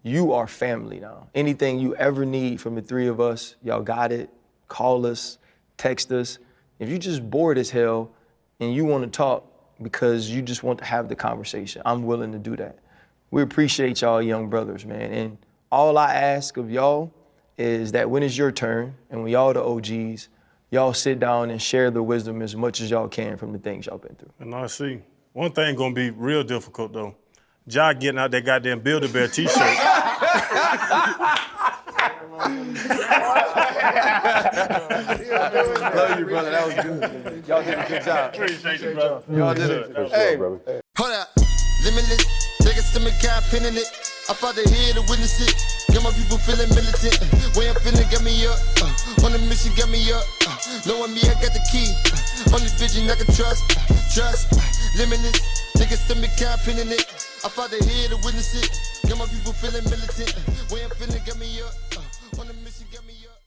You are family now. Anything you ever need from the three of us, y'all got it. Call us, text us. If you just bored as hell and you want to talk because you just want to have the conversation, I'm willing to do that. We appreciate y'all young brothers, man. And all I ask of y'all is that when it's your turn and when y'all the OGs, y'all sit down and share the wisdom as much as y'all can from the things y'all been through. And I see. One thing gonna be real difficult though. Ja getting out that goddamn Build-A-Bear t-shirt. Love you, brother. That was good. Y'all did a good job. Appreciate you, brother. Y'all did it. Hey, Hold up, limitless. Take a stomach, got pinning it. I fought the head to witness it. Got my people feeling militant. Way I'm feeling got me up. On the mission got me up. Knowing me, I got the key. Only vision I can trust. Trust, limitless. Take a stomach, got pinning it. I fought the head to witness it. Got my people feeling militant. Way I'm feeling got me up. On the mission got me up.